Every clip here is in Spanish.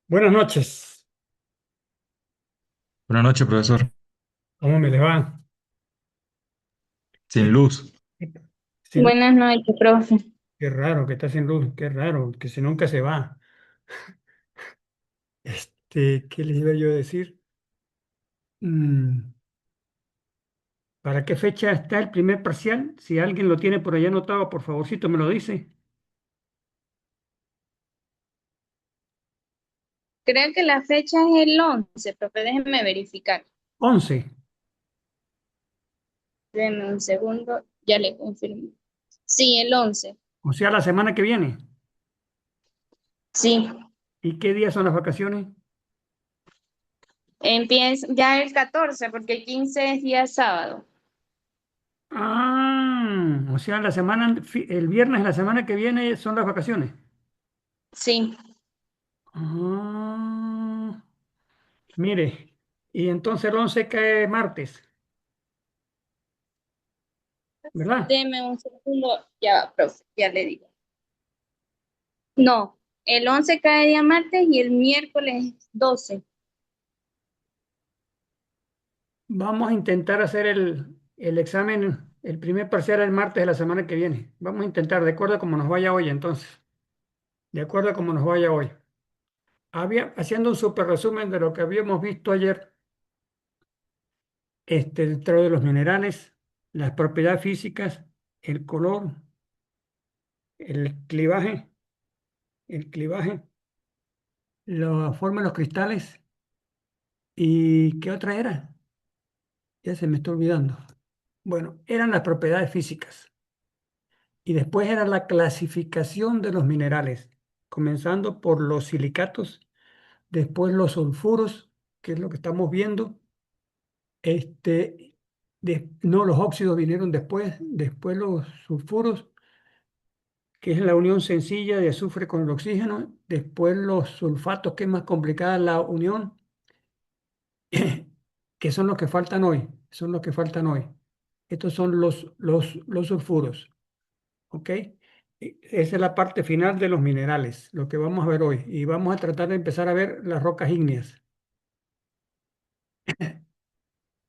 Buenas noches, Buenas noches, profesor. ¿cómo me le va? Sin Eh, luz. sin luz, Buenas noches, profe. qué raro que está sin luz, qué raro, que si nunca se va. ¿Qué les iba yo a decir? Mm, ¿Para qué fecha está el primer parcial? Si alguien lo tiene por allá anotado, por favorcito me lo dice. Creo que la fecha es el 11, profe. Déjenme verificar. 11, Denme un segundo, ya le confirmo. Sí, el 11. o sea, la semana que viene. Sí, ¿Y qué días son las vacaciones? empieza ya el 14, porque el 15 es día sábado. O sea, el viernes de la semana que viene son las vacaciones. Sí, Ah, mire, y entonces el 11 cae martes, ¿verdad? denme un segundo, ya va, profe, ya le digo. No, el 11 cae día martes y el miércoles 12. Vamos a intentar hacer el examen, el primer parcial el martes de la semana que viene. Vamos a intentar, de acuerdo a cómo nos vaya hoy, entonces. De acuerdo a cómo nos vaya hoy. Haciendo un súper resumen de lo que habíamos visto ayer, dentro de los minerales, las propiedades físicas, el color, el clivaje, el clivaje, la forma de los cristales y ¿qué otra era? Ya se me está olvidando. Bueno, eran las propiedades físicas. Y después era la clasificación de los minerales, comenzando por los silicatos, después los sulfuros, que es lo que estamos viendo. Este, no, los óxidos vinieron después los sulfuros, que es la unión sencilla de azufre con el oxígeno, después los sulfatos, que es más complicada la unión, que son los que faltan hoy, son los que faltan hoy. Estos son los sulfuros. ¿Ok? Esa es la parte final de los minerales, lo que vamos a ver hoy. Y vamos a tratar de empezar a ver las rocas ígneas.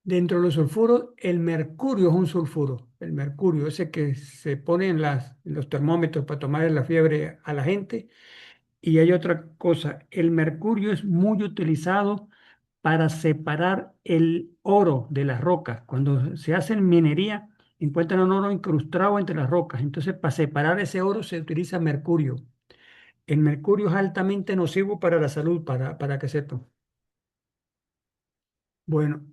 Dentro de los sulfuros, el mercurio es un sulfuro. El mercurio, ese que se pone en los termómetros para tomar la fiebre a la gente. Y hay otra cosa, el mercurio es muy utilizado para separar el oro de las rocas. Cuando se hace minería, encuentran un oro incrustado entre las rocas. Entonces, para separar ese oro se utiliza mercurio. El mercurio es altamente nocivo para la salud, para que sepan. Bueno,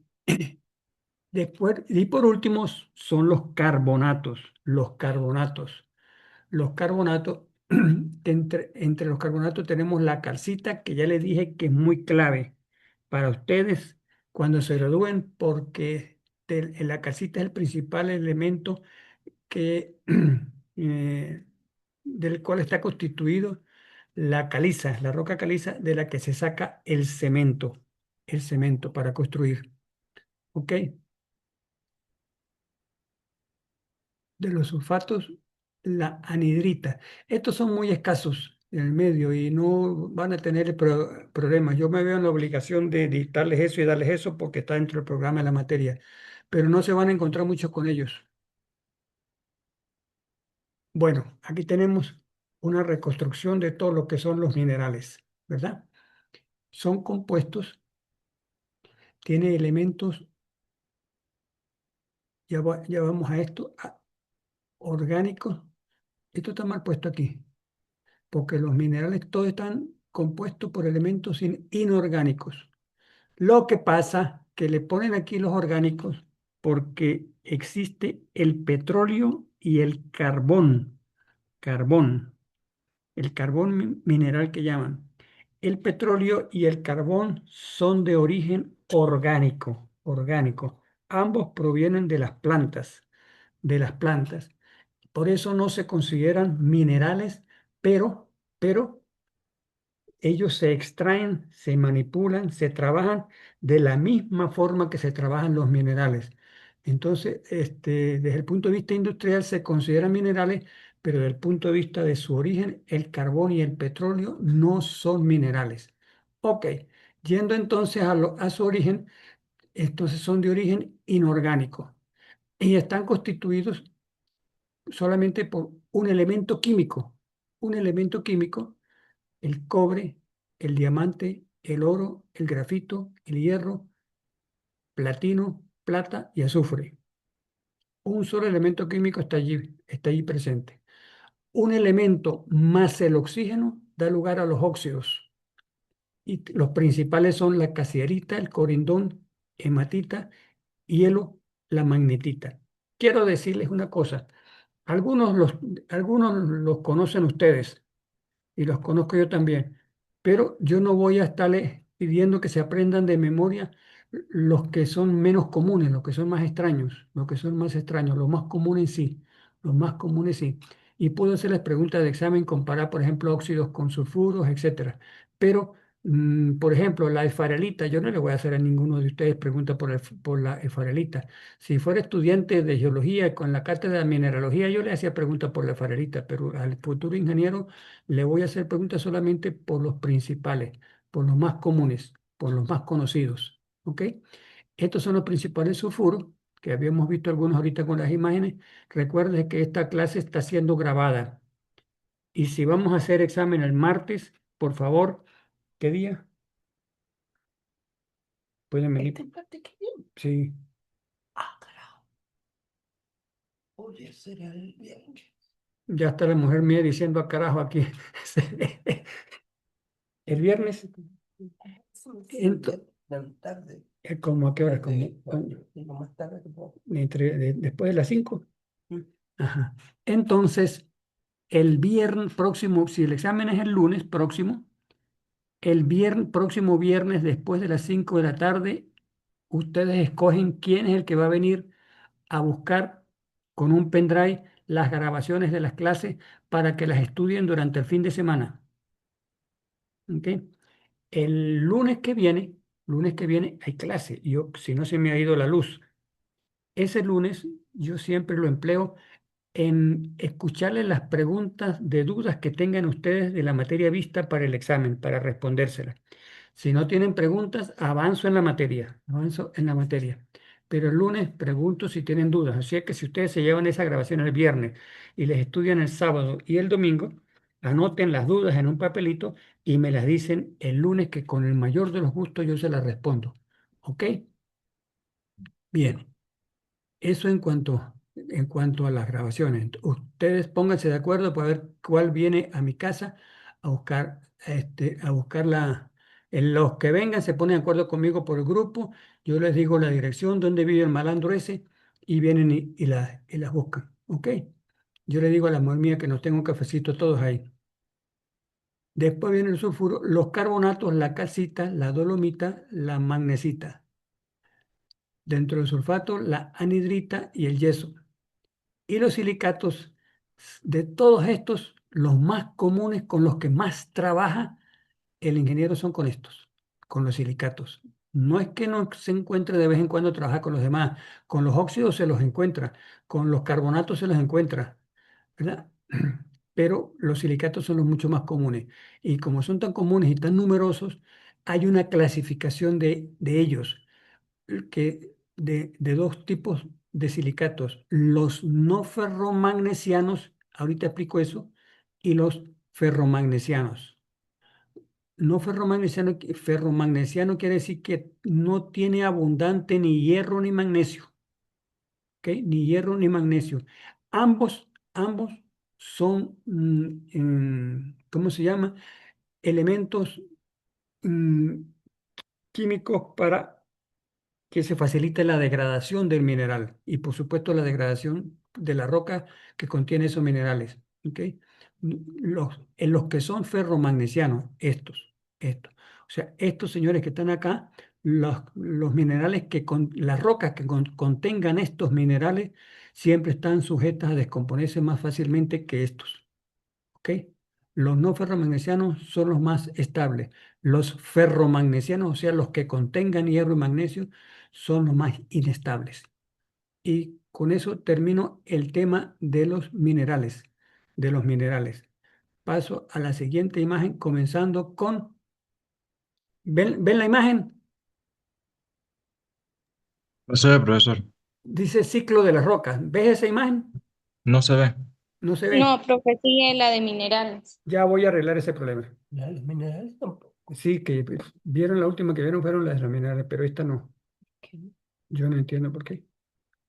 después, y por último son los carbonatos. Los carbonatos. Los carbonatos, entre los carbonatos tenemos la calcita, que ya les dije que es muy clave para ustedes cuando se gradúen, porque la calcita es el principal elemento que, eh, del cual está constituido la caliza, la roca caliza de la que se saca el cemento para construir. ¿Ok? De los sulfatos, la anhidrita. Estos son muy escasos en el medio y no van a tener problemas. Yo me veo en la obligación de dictarles eso y darles eso porque está dentro del programa de la materia, pero no se van a encontrar muchos con ellos. Bueno, aquí tenemos una reconstrucción de todo lo que son los minerales, ¿verdad? Son compuestos, tiene elementos, ya vamos a esto, orgánicos. Esto está mal puesto aquí, porque los minerales todos están compuestos por elementos inorgánicos. Lo que pasa que le ponen aquí los orgánicos porque existe el petróleo y el carbón, el carbón mineral que llaman. El petróleo y el carbón son de origen orgánico. Ambos provienen de las plantas. Por eso no se consideran minerales, pero ellos se extraen, se manipulan, se trabajan de la misma forma que se trabajan los minerales. Entonces, desde el punto de vista industrial se consideran minerales, pero desde el punto de vista de su origen, el carbón y el petróleo no son minerales. Ok, yendo entonces a su origen, entonces son de origen inorgánico y están constituidos solamente por un elemento químico, el cobre, el diamante, el oro, el grafito, el hierro, platino, plata y azufre. Un solo elemento químico está allí presente. Un elemento más el oxígeno da lugar a los óxidos. Y los principales son la casierita, el corindón, hematita, hielo, la magnetita. Quiero decirles una cosa. Algunos los, algunos los conocen ustedes y los conozco yo también, pero yo no voy a estarles pidiendo que se aprendan de memoria los que son menos comunes, los que son más extraños, los que son más extraños, los más comunes sí, los más comunes sí. Y puedo hacerles preguntas de examen, comparar, por ejemplo, óxidos con sulfuros, etcétera. Pero, por ejemplo, la esfarelita, yo no le voy a hacer a ninguno de ustedes preguntas por la esfarelita. Si fuera estudiante de geología con la cátedra de mineralogía, yo le hacía preguntas por la esfarelita, pero al futuro ingeniero le voy a hacer preguntas solamente por los principales, por los más comunes, por los más conocidos. ¿Ok? Estos son los principales sulfuros, que habíamos visto algunos ahorita con las imágenes. Recuerde que esta clase está siendo grabada. Y si vamos a hacer examen el martes, por favor, ¿qué día? ¿Pueden venir? ¿Este martes que viene? Sí, Ah, carajo. Oye, será el viernes. ya está la mujer mía diciendo a carajo aquí. El viernes, ento- La tarde. ¿cómo a qué hora? Lo más tarde que puedo. Después de las 5. Mm. Ajá. Entonces, el viernes próximo, si el examen es el lunes próximo, próximo viernes después de las 5 de la tarde, ustedes escogen quién es el que va a venir a buscar con un pendrive las grabaciones de las clases para que las estudien durante el fin de semana. ¿Ok? El lunes que viene hay clase. Yo, si no se me ha ido la luz, ese lunes yo siempre lo empleo en escucharles las preguntas de dudas que tengan ustedes de la materia vista para el examen, para respondérselas. Si no tienen preguntas, avanzo en la materia. Pero el lunes pregunto si tienen dudas. Así es que si ustedes se llevan esa grabación el viernes y les estudian el sábado y el domingo, anoten las dudas en un papelito y me las dicen el lunes que con el mayor de los gustos yo se las respondo. ¿Ok? Bien. Eso en cuanto a las grabaciones. Ustedes pónganse de acuerdo para ver cuál viene a mi casa a buscar en los que vengan se ponen de acuerdo conmigo por el grupo. Yo les digo la dirección donde vive el malandro ese y vienen y las buscan. ¿Ok? Yo le digo a la mujer mía que nos tenga un cafecito todos ahí. Después viene el sulfuro, los carbonatos, la calcita, la dolomita, la magnesita. Dentro del sulfato, la anhidrita y el yeso. Y los silicatos, de todos estos, los más comunes con los que más trabaja el ingeniero son con estos, con los silicatos. No es que no se encuentre de vez en cuando trabajar con los demás, con los óxidos se los encuentra, con los carbonatos se los encuentra, ¿verdad? Pero los silicatos son los mucho más comunes. Y como son tan comunes y tan numerosos, hay una clasificación de ellos de dos tipos de silicatos, los no ferromagnesianos, ahorita explico eso, y los ferromagnesianos. No ferromagnesiano, ferromagnesiano quiere decir que no tiene abundante ni hierro ni magnesio, ¿ok? Ni hierro ni magnesio. Ambos son, ¿cómo se llama? Elementos mm, químicos para que se facilite la degradación del mineral y por supuesto la degradación de la roca que contiene esos minerales. ¿Ok? En los que son ferromagnesianos, estos. O sea, estos señores que están acá, los minerales las rocas que contengan estos minerales siempre están sujetas a descomponerse más fácilmente que estos. ¿Ok? Los no ferromagnesianos son los más estables. Los ferromagnesianos, o sea, los que contengan hierro y magnesio, son los más inestables. Y con eso termino el tema de los minerales. Paso a la siguiente imagen, comenzando con ¿Ven la imagen? No se ve, profesor. Dice ciclo de las rocas. ¿Ves esa imagen? No se ve. No se ve. No, profe, sigue la de minerales. Ya voy a arreglar ese problema. Los minerales tampoco. Sí, que vieron la última que vieron fueron las laminares, pero esta no. ¿Qué? Yo no entiendo por qué.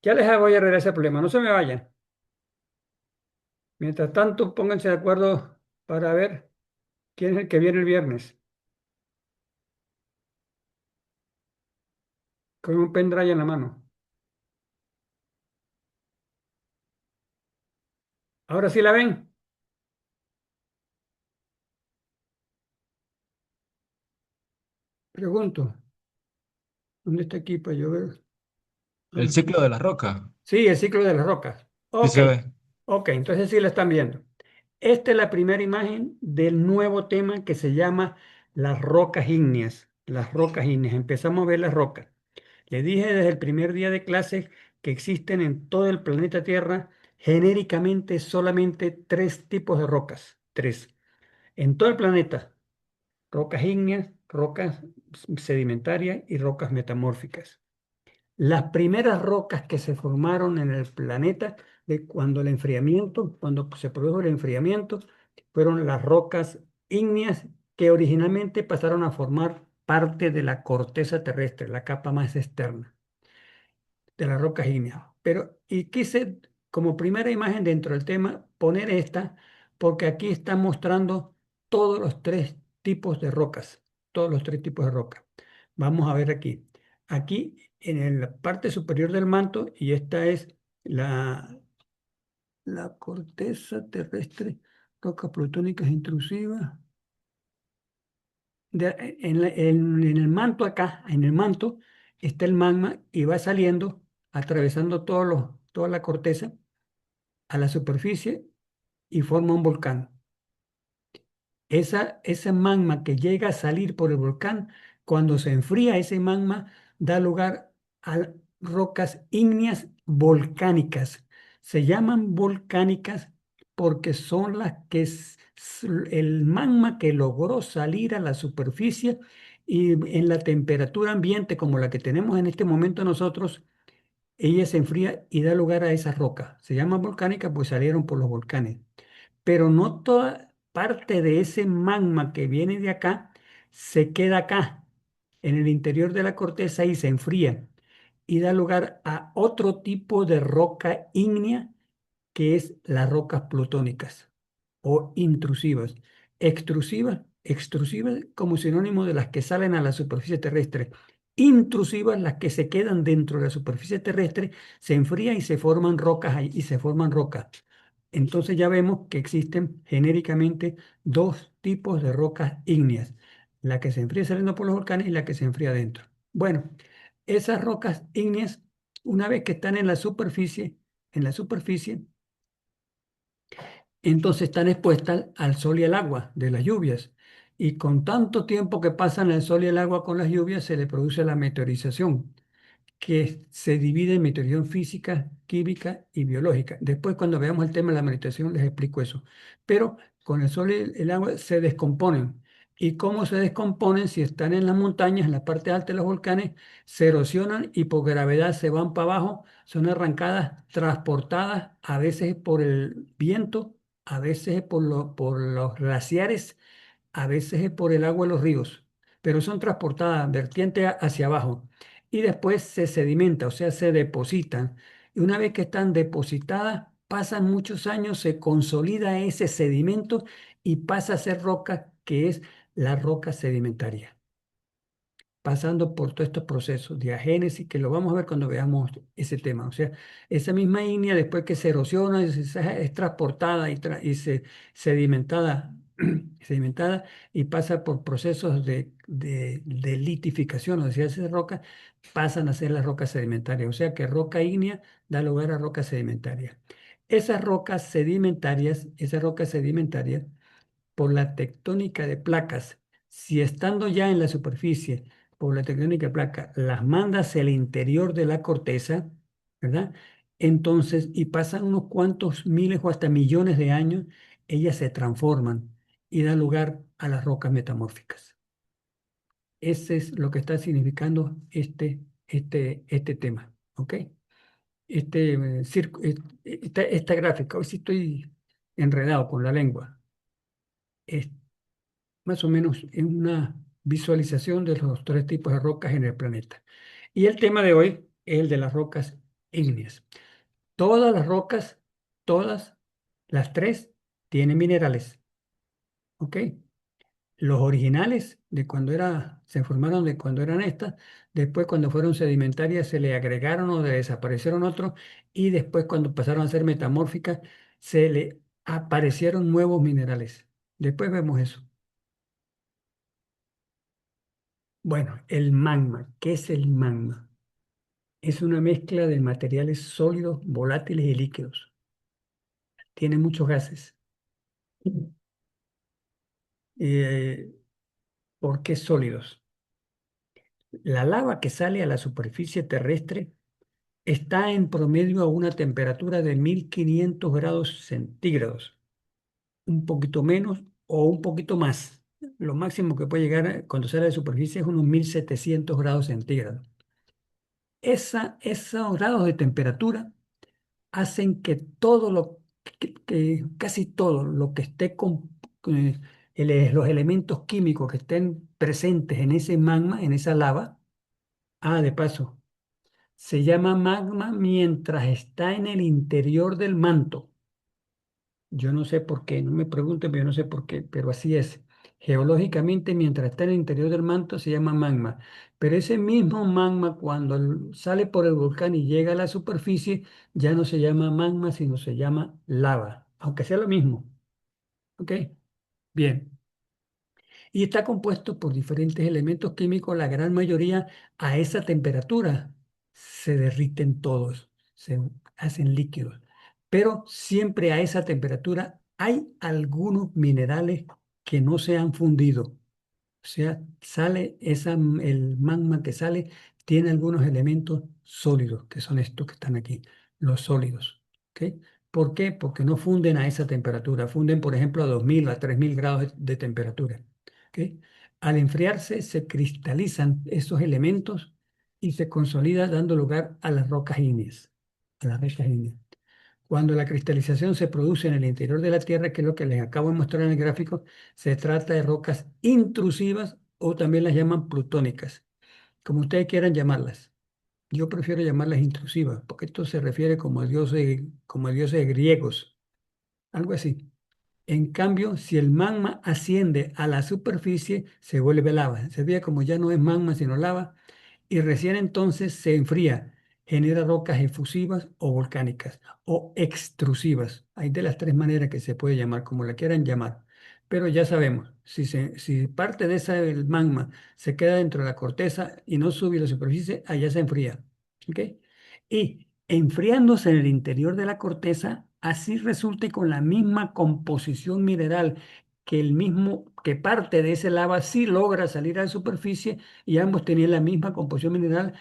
Ya les voy a arreglar ese problema. No se me vayan. Mientras tanto, pónganse de acuerdo para ver quién es el que viene el viernes con un pendrive en la mano. Ahora sí la ven. Pregunto, ¿dónde está aquí para yo ver? El Ah, ciclo de la roca. sí, el ciclo de las rocas. Sí Ok, se ve. ok, entonces sí la están viendo. Esta es la primera imagen del nuevo tema que se llama las rocas ígneas. Las rocas ígneas. Empezamos a ver las rocas. Le dije desde el primer día de clase que existen en todo el planeta Tierra genéricamente solamente tres tipos de rocas. Tres. En todo el planeta. Rocas ígneas, rocas sedimentarias y rocas metamórficas. Las primeras rocas que se formaron en el planeta de cuando el enfriamiento, cuando se produjo el enfriamiento, fueron las rocas ígneas que originalmente pasaron a formar parte de la corteza terrestre, la capa más externa de las rocas ígneas. Pero, y quise como primera imagen dentro del tema poner esta, porque aquí está mostrando todos los tres tipos de rocas, todos los tres tipos de rocas. Vamos a ver aquí. Aquí en la parte superior del manto, y esta es la corteza terrestre, rocas plutónicas intrusivas. En el manto acá, en el manto, está el magma y va saliendo, atravesando toda la corteza a la superficie y forma un volcán. Ese magma que llega a salir por el volcán, cuando se enfría ese magma, da lugar a rocas ígneas volcánicas. Se llaman volcánicas porque son las que el magma que logró salir a la superficie y en la temperatura ambiente como la que tenemos en este momento nosotros, ella se enfría y da lugar a esas rocas. Se llaman volcánicas pues salieron por los volcanes, pero no toda parte de ese magma que viene de acá se queda acá, en el interior de la corteza y se enfría y da lugar a otro tipo de roca ígnea que es las rocas plutónicas o intrusivas. Extrusivas como sinónimo de las que salen a la superficie terrestre. Intrusivas, las que se quedan dentro de la superficie terrestre, se enfrían y se forman rocas ahí, y se forman rocas. Entonces ya vemos que existen genéricamente dos tipos de rocas ígneas, la que se enfría saliendo por los volcanes y la que se enfría adentro. Bueno, esas rocas ígneas, una vez que están en la superficie, entonces están expuestas al sol y al agua de las lluvias. Y con tanto tiempo que pasan el sol y el agua con las lluvias, se le produce la meteorización que se divide en meteorización física, química y biológica. Después, cuando veamos el tema de la meditación, les explico eso. Pero con el sol y el agua se descomponen. ¿Y cómo se descomponen? Si están en las montañas, en la parte alta de los volcanes, se erosionan y por gravedad se van para abajo, son arrancadas, transportadas, a veces por el viento, a veces por los glaciares, a veces es por el agua de los ríos, pero son transportadas vertiente hacia abajo y después se sedimenta, o sea, se depositan. Y una vez que están depositadas, pasan muchos años, se consolida ese sedimento y pasa a ser roca, que es la roca sedimentaria, pasando por todos estos procesos de agénesis, que lo vamos a ver cuando veamos ese tema. O sea, esa misma ígnea, después que se erosiona, es transportada y sedimentada, sedimentada y pasa por procesos de litificación, o sea, esas rocas pasan a ser las rocas sedimentarias. O sea, que roca ígnea da lugar a rocas sedimentarias. Esas rocas sedimentarias, por la tectónica de placas, si estando ya en la superficie, por la tectónica de placas, las manda hacia el interior de la corteza, ¿verdad? Entonces, y pasan unos cuantos miles o hasta millones de años, ellas se transforman y dan lugar a las rocas metamórficas. Ese es lo que está significando este tema, ¿ok? Esta gráfica, hoy sí estoy enredado con la lengua, es más o menos es una visualización de los tres tipos de rocas en el planeta. Y el tema de hoy es el de las rocas ígneas. Todas las rocas, todas las tres, tienen minerales, ¿ok? Los originales de cuando se formaron de cuando eran estas, después cuando fueron sedimentarias se le agregaron o desaparecieron otros y después cuando pasaron a ser metamórficas se le aparecieron nuevos minerales. Después vemos eso. Bueno, el magma. ¿Qué es el magma? Es una mezcla de materiales sólidos, volátiles y líquidos. Tiene muchos gases. Eh, ¿Por qué sólidos? La lava que sale a la superficie terrestre está en promedio a una temperatura de 1500 grados centígrados, un poquito menos o un poquito más. Lo máximo que puede llegar cuando sale de superficie es unos 1700 grados centígrados. Esos grados de temperatura hacen que casi todo lo que esté eh, los elementos químicos que estén presentes en ese magma, en esa lava, de paso, se llama magma mientras está en el interior del manto. Yo no sé por qué, no me pregunten, pero yo no sé por qué, pero así es. Geológicamente, mientras está en el interior del manto, se llama magma. Pero ese mismo magma, cuando sale por el volcán y llega a la superficie, ya no se llama magma, sino se llama lava, aunque sea lo mismo. ¿Ok? Bien. Y está compuesto por diferentes elementos químicos, la gran mayoría a esa temperatura se derriten todos, se hacen líquidos. Pero siempre a esa temperatura hay algunos minerales que no se han fundido. O sea, el magma que sale tiene algunos elementos sólidos, que son estos que están aquí, los sólidos. ¿Ok? ¿Por qué? Porque no funden a esa temperatura, funden, por ejemplo, a 2000 a 3000 grados de temperatura. ¿Ok? Al enfriarse se cristalizan esos elementos y se consolida dando lugar a las rocas ígneas. A las rocas ígneas. Cuando la cristalización se produce en el interior de la Tierra, que es lo que les acabo de mostrar en el gráfico, se trata de rocas intrusivas o también las llaman plutónicas, como ustedes quieran llamarlas. Yo prefiero llamarlas intrusivas, porque esto se refiere como a dioses griegos, algo así. En cambio, si el magma asciende a la superficie, se vuelve lava. Se ve como ya no es magma, sino lava, y recién entonces se enfría, genera rocas efusivas o volcánicas o extrusivas. Hay de las tres maneras que se puede llamar, como la quieran llamar. Pero ya sabemos, si parte de ese el magma se queda dentro de la corteza y no sube a la superficie, allá se enfría. ¿Ok? Y enfriándose en el interior de la corteza, así resulte con la misma composición mineral que parte de ese lava sí logra salir a la superficie y ambos tenían la misma composición mineral,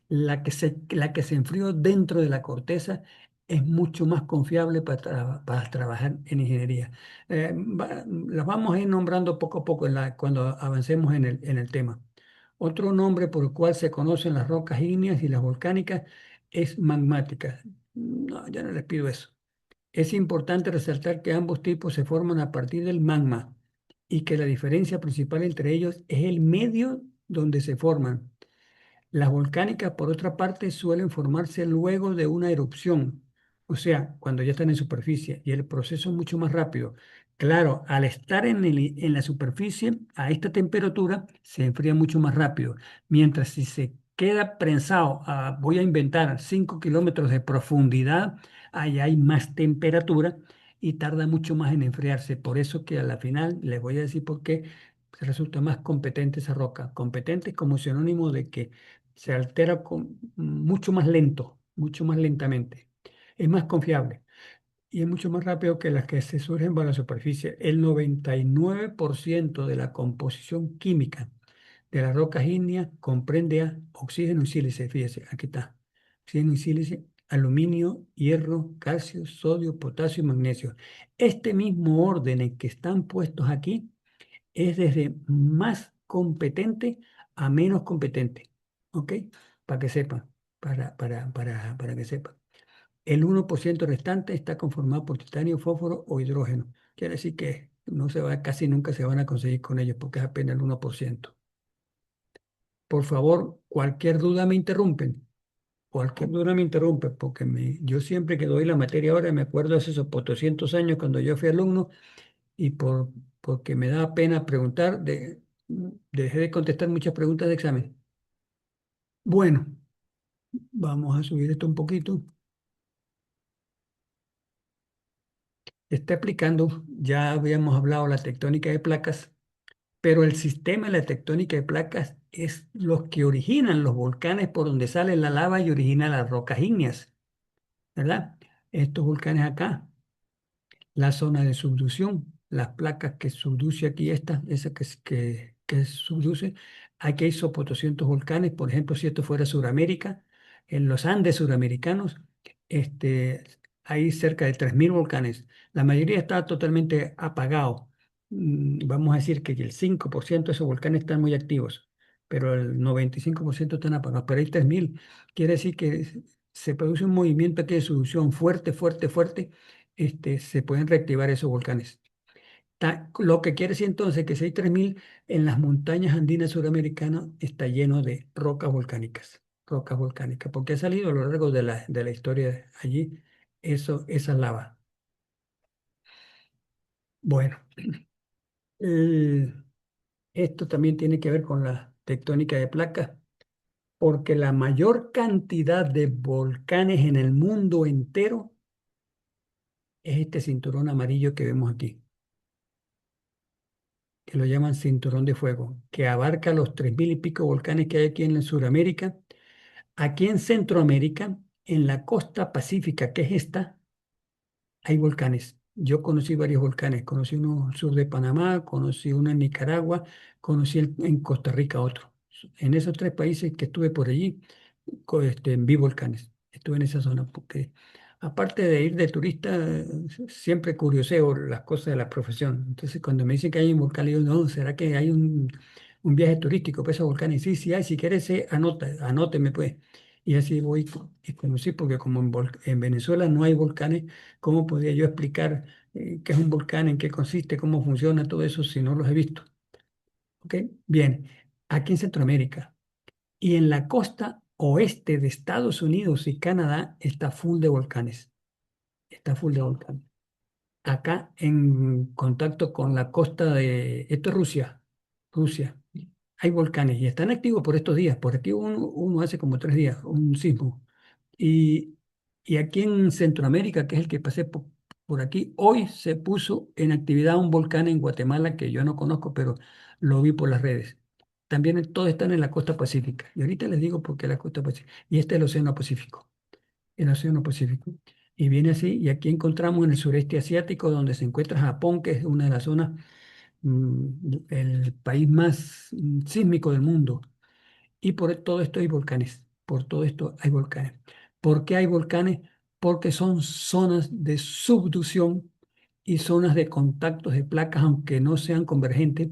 la que se enfrió dentro de la corteza es mucho más confiable para trabajar en ingeniería. Las vamos a ir nombrando poco a poco cuando avancemos en el tema. Otro nombre por el cual se conocen las rocas ígneas y las volcánicas es magmáticas. No, ya no les pido eso. Es importante resaltar que ambos tipos se forman a partir del magma y que la diferencia principal entre ellos es el medio donde se forman. Las volcánicas, por otra parte, suelen formarse luego de una erupción, o sea, cuando ya están en superficie, y el proceso es mucho más rápido. Claro, al estar en la superficie, a esta temperatura, se enfría mucho más rápido, mientras si se queda prensado, voy a inventar 5 kilómetros de profundidad, ahí hay más temperatura y tarda mucho más en enfriarse. Por eso que a la final les voy a decir por qué resulta más competente esa roca. Competente como sinónimo de que se altera mucho más lento, mucho más lentamente. Es más confiable y es mucho más rápido que las que se surgen bajo la superficie. El 99% de la composición química de las rocas ígneas comprende a oxígeno y sílice. Fíjese, aquí está. Oxígeno y sílice, aluminio, hierro, calcio, sodio, potasio y magnesio. Este mismo orden en que están puestos aquí es desde más competente a menos competente. ¿Ok? Para que sepan, para que sepan. El 1% restante está conformado por titanio, fósforo o hidrógeno. Quiere decir que no se va, casi nunca se van a conseguir con ellos porque es apenas el 1%. Por favor, cualquier duda me interrumpen. Cualquier duda me interrumpe porque yo siempre que doy la materia ahora me acuerdo hace esos por 200 años cuando yo fui alumno y porque me da pena preguntar, dejé de contestar muchas preguntas de examen. Bueno, vamos a subir esto un poquito. Está aplicando, ya habíamos hablado la tectónica de placas, pero el sistema de la tectónica de placas es los que originan los volcanes por donde sale la lava y origina las rocas ígneas, ¿verdad? Estos volcanes acá, la zona de subducción, las placas que subduce aquí, esa que subduce, aquí hay sobre 800 volcanes, por ejemplo, si esto fuera Sudamérica, en los Andes suramericanos, este, hay cerca de 3000 volcanes, la mayoría está totalmente apagado. Vamos a decir que el 5% de esos volcanes están muy activos, pero el 95% están apagados, pero hay 3000, quiere decir que se produce un movimiento aquí de subducción fuerte, fuerte, fuerte, se pueden reactivar esos volcanes. Lo que quiere decir entonces que si hay 3000 en las montañas andinas suramericanas está lleno de rocas volcánicas, porque ha salido a lo largo de la historia allí esa lava. Bueno, el- esto también tiene que ver con la tectónica de placas, porque la mayor cantidad de volcanes en el mundo entero es este cinturón amarillo que vemos aquí, que lo llaman cinturón de fuego, que abarca los 3000 y pico volcanes que hay aquí en Sudamérica. Aquí en Centroamérica, en la costa pacífica, que es esta, hay volcanes. Yo conocí varios volcanes, conocí uno al sur de Panamá, conocí uno en Nicaragua, conocí en Costa Rica otro. En esos tres países que estuve por allí, vi volcanes. Estuve en esa zona porque, aparte de ir de turista, siempre curioseo las cosas de la profesión. Entonces, cuando me dicen que hay un volcán, le digo, no, ¿será que hay un viaje turístico para esos volcanes? Sí, sí hay, si quieres, anóteme pues. Y así voy y conocí, porque como en Venezuela no hay volcanes, ¿cómo podría yo explicar qué es un volcán, en qué consiste, cómo funciona todo eso si no los he visto? ¿Ok? Bien, aquí en Centroamérica. Y en la costa oeste de Estados Unidos y Canadá está full de volcanes. Está full de volcanes. Acá en contacto con la costa de... Esto es Rusia. Rusia. Hay volcanes y están activos por estos días. Por aquí uno hace como 3 días, un sismo. Y, y aquí en Centroamérica, que es el que pasé por aquí, hoy se puso en actividad un volcán en Guatemala que yo no conozco, pero lo vi por las redes. También todos están en la costa pacífica. Y ahorita les digo por qué la costa pacífica. Y este es el Océano Pacífico. El Océano Pacífico. Y viene así, y aquí encontramos en el sureste asiático, donde se encuentra Japón, que es una de las zonas, el país más sísmico del mundo. Y por todo esto hay volcanes. Por todo esto hay volcanes. ¿Por qué hay volcanes? Porque son zonas de subducción y zonas de contactos de placas, aunque no sean convergentes,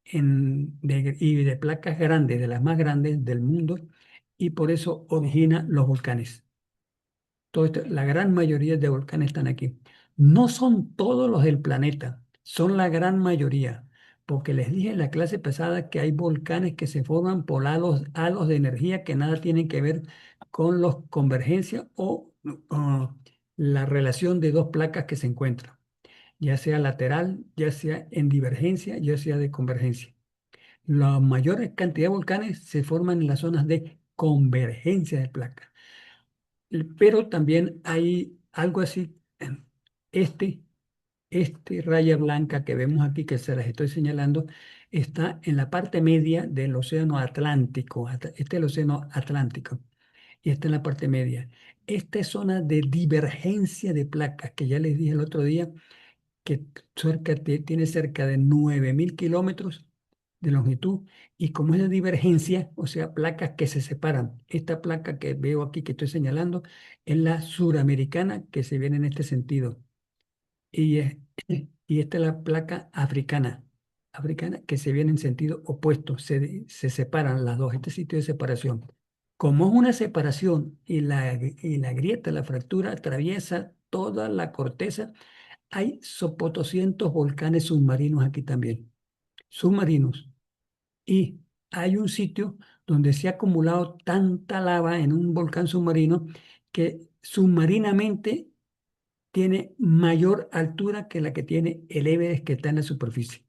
y de placas grandes, de las más grandes del mundo, y por eso origina los volcanes. Todo esto, la gran mayoría de volcanes están aquí. No son todos los del planeta, son la gran mayoría, porque les dije en la clase pasada que hay volcanes que se forman por halos de energía que nada tienen que ver con los convergencia o la relación de dos placas que se encuentran, ya sea lateral, ya sea en divergencia, ya sea de convergencia. La mayor cantidad de volcanes se forman en las zonas de convergencia de placas. Pero también hay algo así, este, este raya blanca que vemos aquí, que se las estoy señalando, está en la parte media del océano Atlántico. Este es el océano Atlántico y está en la parte media. Esta es zona de divergencia de placas, que ya les dije el otro día, que tiene cerca de 9000 kilómetros de longitud, y como es de divergencia, o sea, placas que se separan. Esta placa que veo aquí, que estoy señalando, es la suramericana, que se viene en este sentido, y, y esta es la placa africana. africana que se vienen en sentido opuesto, se separan las dos, este sitio de separación. Como es una separación y la grieta, la fractura atraviesa toda la corteza, hay sopotoscientos volcanes submarinos aquí también, submarinos. Y hay un sitio donde se ha acumulado tanta lava en un volcán submarino que submarinamente tiene mayor altura que la que tiene el Everest que está en la superficie.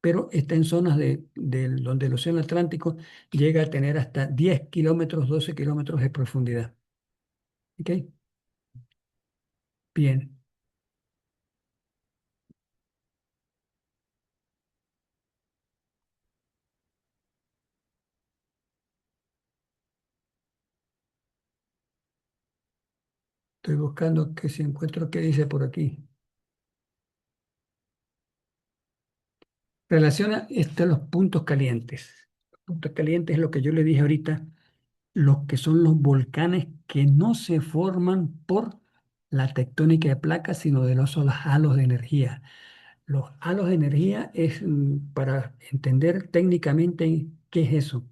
Pero está en zonas donde el océano Atlántico llega a tener hasta 10 kilómetros, 12 kilómetros de profundidad. ¿Ok? Bien. Estoy buscando que si encuentro qué dice por aquí. Relaciona los puntos calientes. Los puntos calientes es lo que yo le dije ahorita, los que son los volcanes que no se forman por la tectónica de placas, sino de los halos de energía. Los halos de energía es para entender técnicamente qué es eso,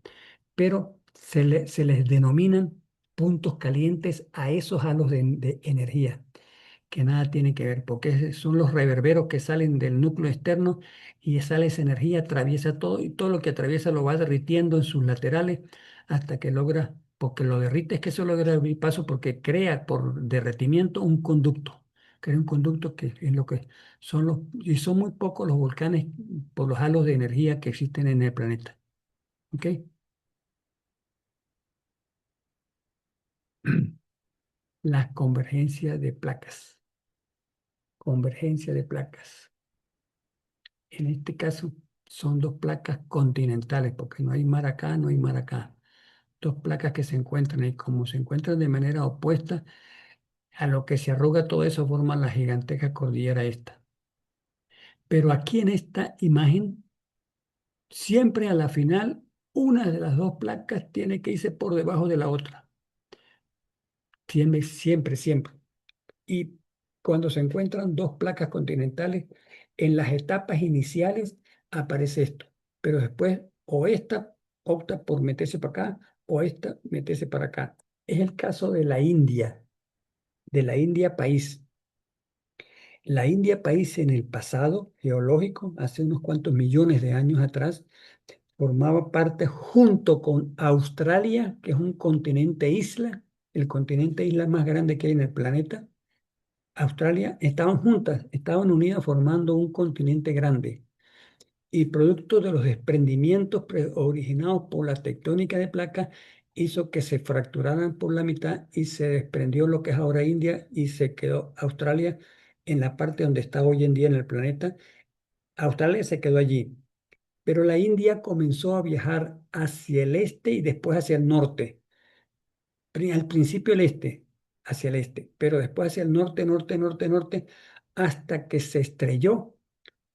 pero se les denominan puntos calientes a esos halos de energía que nada tiene que ver, porque son los reverberos que salen del núcleo externo y sale esa energía, atraviesa todo y todo lo que atraviesa lo va derritiendo en sus laterales hasta que logra, porque lo derrite es que eso logra el paso porque crea por derretimiento un conducto, crea un conducto que es lo que son y son muy pocos los volcanes por los halos de energía que existen en el planeta. ¿Ok? La convergencia de placas. Convergencia de placas. En este caso son dos placas continentales, porque no hay mar acá, no hay mar acá. Dos placas que se encuentran y como se encuentran de manera opuesta, a lo que se arruga todo eso forma la gigantesca cordillera esta. Pero aquí en esta imagen, siempre a la final, una de las dos placas tiene que irse por debajo de la otra. Siempre, siempre, siempre. Y cuando se encuentran dos placas continentales, en las etapas iniciales aparece esto, pero después o esta opta por meterse para acá o esta meterse para acá. Es el caso de la India país. La India país en el pasado geológico, hace unos cuantos millones de años atrás, formaba parte junto con Australia, que es un continente isla, el continente isla más grande que hay en el planeta. Australia estaban juntas, estaban unidas formando un continente grande y producto de los desprendimientos originados por la tectónica de placas hizo que se fracturaran por la mitad y se desprendió lo que es ahora India y se quedó Australia en la parte donde está hoy en día en el planeta. Australia se quedó allí, pero la India comenzó a viajar hacia el este y después hacia el norte. Al principio el este, hacia el este, pero después hacia el norte, norte, norte, norte, hasta que se estrelló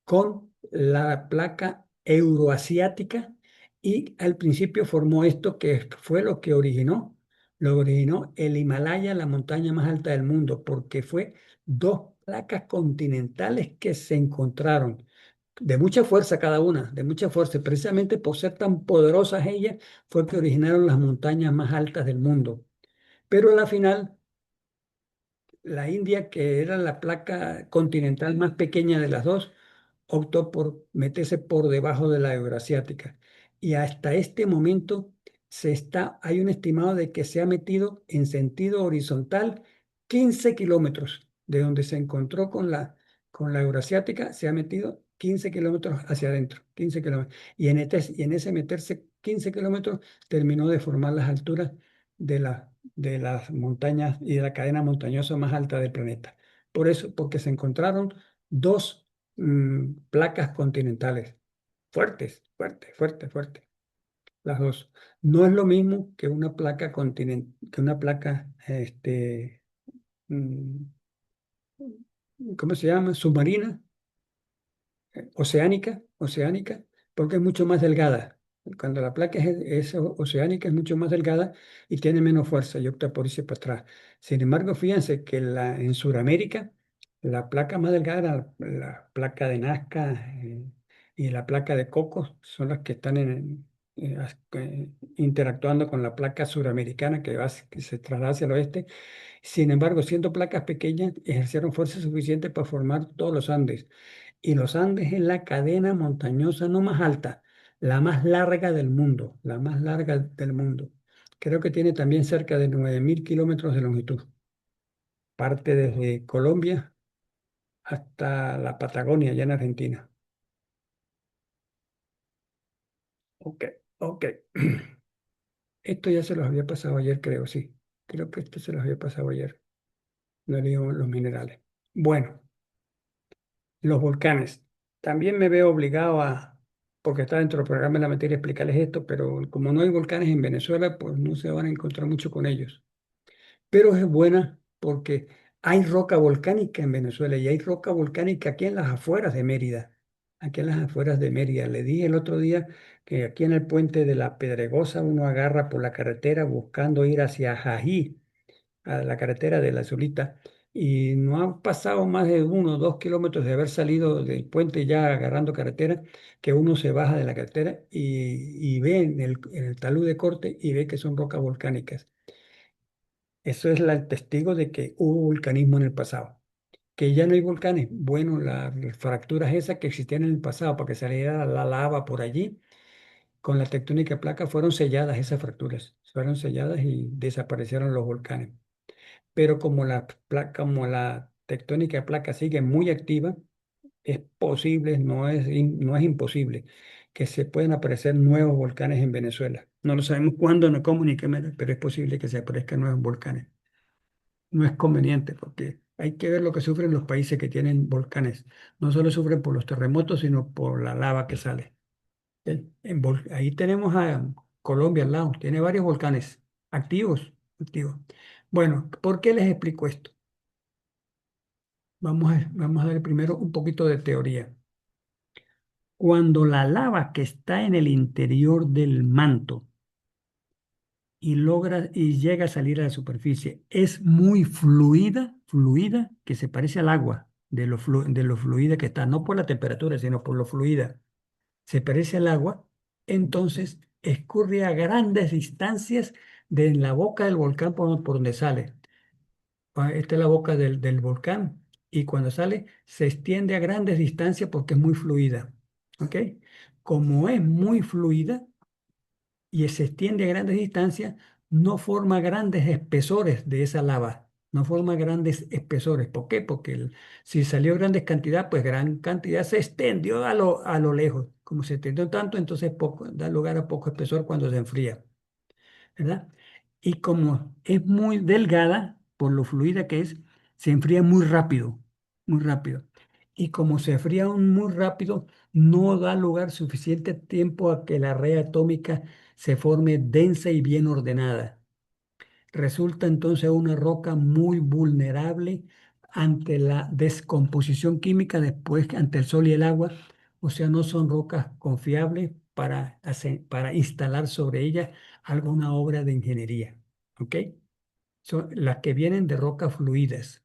con la placa euroasiática y al principio formó esto que fue lo originó el Himalaya, la montaña más alta del mundo, porque fue dos placas continentales que se encontraron de mucha fuerza cada una, de mucha fuerza, y precisamente por ser tan poderosas ellas, fue que originaron las montañas más altas del mundo. Pero a la final, la India, que era la placa continental más pequeña de las dos, optó por meterse por debajo de la euroasiática. Y hasta este momento hay un estimado de que se ha metido en sentido horizontal 15 kilómetros de donde se encontró con la euroasiática, se ha metido 15 kilómetros hacia adentro, 15 kilómetros. Y en ese meterse 15 kilómetros terminó de formar las alturas de las montañas y de la cadena montañosa más alta del planeta. Por eso, porque se encontraron dos placas continentales fuertes, fuertes, fuertes, fuertes, las dos. No es lo mismo que una placa que una placa, mm, ¿cómo se llama? Submarina, oceánica, porque es mucho más delgada. Cuando la placa es oceánica es mucho más delgada y tiene menos fuerza y opta por irse para atrás. Sin embargo, fíjense que en Sudamérica la placa más delgada era la placa de Nazca, y la placa de Cocos son las que están interactuando con la placa suramericana que se traslada hacia el oeste. Sin embargo, siendo placas pequeñas, ejercieron fuerza suficiente para formar todos los Andes. Y los Andes es la cadena montañosa no más alta, la más larga del mundo, la más larga del mundo. Creo que tiene también cerca de 9.000 kilómetros de longitud. Parte desde Colombia hasta la Patagonia, allá en Argentina. Ok, ok. Esto ya se los había pasado ayer, creo, sí. Creo que esto se los había pasado ayer. No digo los minerales. Bueno, los volcanes. También me veo obligado porque está dentro del programa de la materia, explicarles esto, pero como no hay volcanes en Venezuela, pues no se van a encontrar mucho con ellos. Pero es buena porque hay roca volcánica en Venezuela y hay roca volcánica aquí en las afueras de Mérida. Aquí en las afueras de Mérida. Le dije el otro día que aquí en el puente de la Pedregosa uno agarra por la carretera buscando ir hacia Jají, a la carretera de la Zulita, y no han pasado más de 1 o 2 kilómetros de haber salido del puente ya agarrando carretera, que uno se baja de la carretera y ve en el talud de corte y ve que son rocas volcánicas. Eso es el testigo de que hubo vulcanismo en el pasado. Que ya no hay volcanes. Bueno, las fracturas esas que existían en el pasado para que saliera la lava por allí, con la tectónica de placa fueron selladas esas fracturas. Fueron selladas y desaparecieron los volcanes. Pero como la tectónica de placa sigue muy activa, es posible, no es imposible, que se puedan aparecer nuevos volcanes en Venezuela. No lo sabemos cuándo, no cómo ni qué manera, pero es posible que se aparezcan nuevos volcanes. No es conveniente porque hay que ver lo que sufren los países que tienen volcanes. No solo sufren por los terremotos, sino por la lava que sale. Ahí tenemos a Colombia al lado, tiene varios volcanes activos, activos. Bueno, ¿por qué les explico esto? Vamos a ver primero un poquito de teoría. Cuando la lava que está en el interior del manto y llega a salir a la superficie es muy fluida, que se parece al agua, de lo fluida que está, no por la temperatura, sino por lo fluida, se parece al agua, entonces escurre a grandes distancias de la boca del volcán por donde sale. Esta es la boca del volcán y cuando sale se extiende a grandes distancias porque es muy fluida. ¿Ok? Como es muy fluida y se extiende a grandes distancias, no forma grandes espesores de esa lava. No forma grandes espesores. ¿Por qué? Porque si salió grandes cantidades, pues gran cantidad se extendió a lo lejos. Como se extendió tanto, entonces da lugar a poco espesor cuando se enfría. ¿Verdad? Y como es muy delgada, por lo fluida que es, se enfría muy rápido, muy rápido. Y como se enfría muy rápido, no da lugar suficiente tiempo a que la red atómica se forme densa y bien ordenada. Resulta entonces una roca muy vulnerable ante la descomposición química después ante el sol y el agua. O sea, no son rocas confiables para instalar sobre ellas alguna obra de ingeniería. ¿Ok? Son las que vienen de rocas fluidas.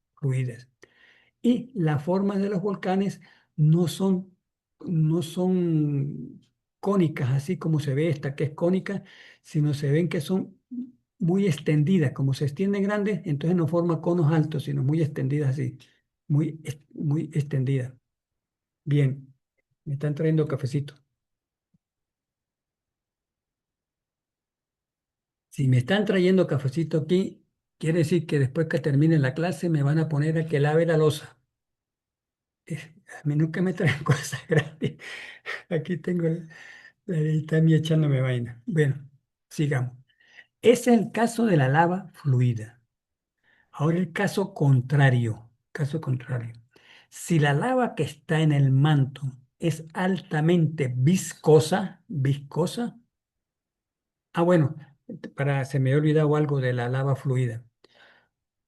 Y las formas de los volcanes no son, no son cónicas, así como se ve esta que es cónica, sino se ven que son muy extendidas. Como se extienden grandes, entonces no forma conos altos, sino muy extendidas así, muy extendidas. Bien, me están trayendo cafecito. Si me están trayendo cafecito aquí, quiere decir que después que termine la clase me van a poner a que lave la loza. A mí nunca me traen cosas gratis. Aquí tengo está mi echándome vaina. Bueno, sigamos. Ese es el caso de la lava fluida. Ahora el caso contrario. Caso contrario. Si la lava que está en el manto es altamente viscosa. Bueno, se me había olvidado algo de la lava fluida.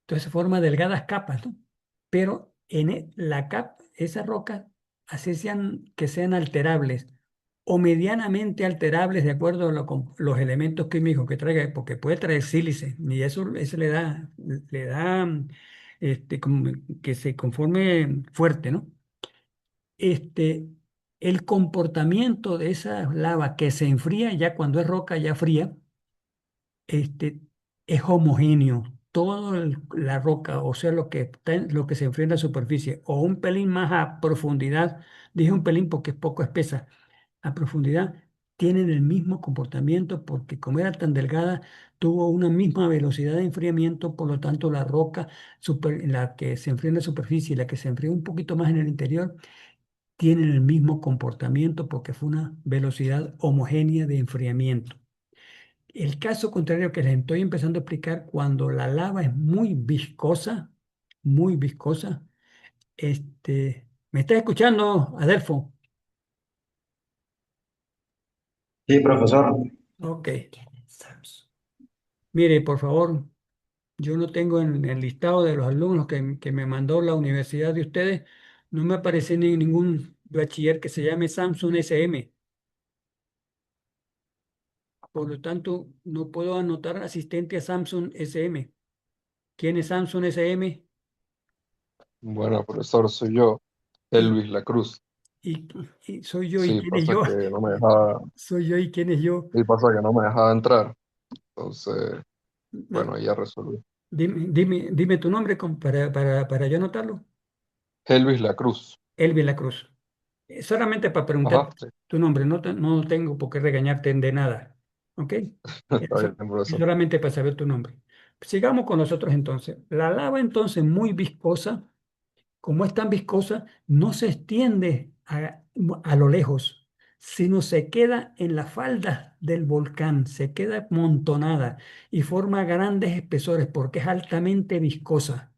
Entonces se forman delgadas capas, ¿no? Pero la capa, esa roca, así que sean alterables o medianamente alterables de acuerdo a con los elementos químicos que traiga, porque puede traer sílice, y eso le da como que se conforme fuerte, ¿no? Este, el comportamiento de esa lava que se enfría ya cuando es roca ya fría, este, es homogéneo. La roca, o sea, lo que se enfría en la superficie, o un pelín más a profundidad, dije un pelín porque es poco espesa, a profundidad, tienen el mismo comportamiento porque como era tan delgada, tuvo una misma velocidad de enfriamiento, por lo tanto la roca, la que se enfría en la superficie y la que se enfría un poquito más en el interior, tienen el mismo comportamiento porque fue una velocidad homogénea de enfriamiento. El caso contrario que les estoy empezando a explicar, cuando la lava es muy viscosa, ¿me está escuchando, Adelfo? Sí, profesor. Ok. ¿Quién es Samsung? Mire, por favor, yo no tengo en el listado de los alumnos que me mandó la universidad de ustedes, no me aparece ni ningún bachiller que se llame Samsung SM. Por lo tanto, no puedo anotar asistente a Samsung SM. ¿Quién es Samsung SM? Bueno, profesor, soy yo, Y, Elvis La Cruz. y, y soy yo, ¿y Sí, quién es pasa yo? que no me dejaba, Soy yo, ¿y quién es yo? sí, pasa que no me dejaba entrar. Entonces, No, bueno, ya resolví. dime tu nombre para yo anotarlo. Elvis La Cruz. Elvin La Cruz. Solamente para preguntar Ajá, sí, tu nombre, no tengo por qué regañarte de nada. ¿Ok? está bien, Es profesor. solamente para saber tu nombre. Sigamos con nosotros entonces. La lava entonces muy viscosa, como es tan viscosa, no se extiende a lo lejos, sino se queda en las faldas del volcán, se queda amontonada y forma grandes espesores porque es altamente viscosa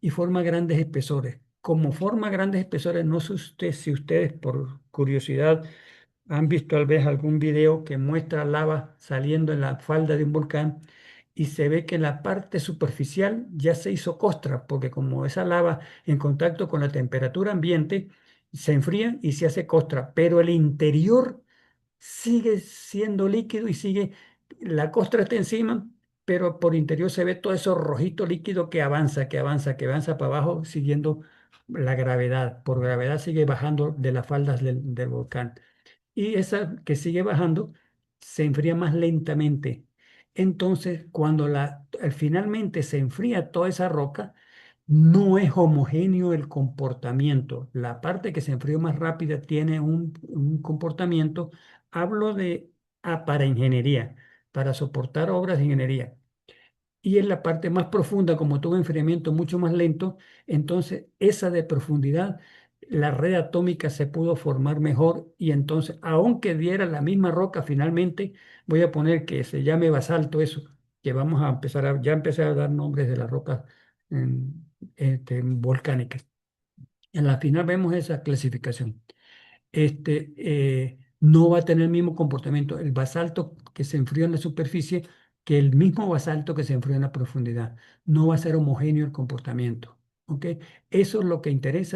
y forma grandes espesores. Como forma grandes espesores, no sé si ustedes por curiosidad han visto tal vez algún video que muestra lava saliendo en la falda de un volcán y se ve que la parte superficial ya se hizo costra, porque como esa lava en contacto con la temperatura ambiente se enfría y se hace costra, pero el interior sigue siendo líquido y la costra está encima, pero por interior se ve todo eso rojito líquido que avanza para abajo siguiendo la gravedad. Por gravedad sigue bajando de las faldas del volcán. Y esa que sigue bajando se enfría más lentamente. Entonces, cuando finalmente se enfría toda esa roca, no es homogéneo el comportamiento. La parte que se enfrió más rápida tiene un comportamiento, hablo de para ingeniería, para soportar obras de ingeniería. Y en la parte más profunda, como tuvo enfriamiento mucho más lento, entonces esa de profundidad, la red atómica se pudo formar mejor y entonces, aunque diera la misma roca finalmente, voy a poner que se llame basalto eso, que vamos a empezar ya empecé a dar nombres de las rocas volcánicas. En la final vemos esa clasificación. No va a tener el mismo comportamiento el basalto que se enfrió en la superficie que el mismo basalto que se enfrió en la profundidad. No va a ser homogéneo el comportamiento. ¿Ok? Eso es lo que interesa.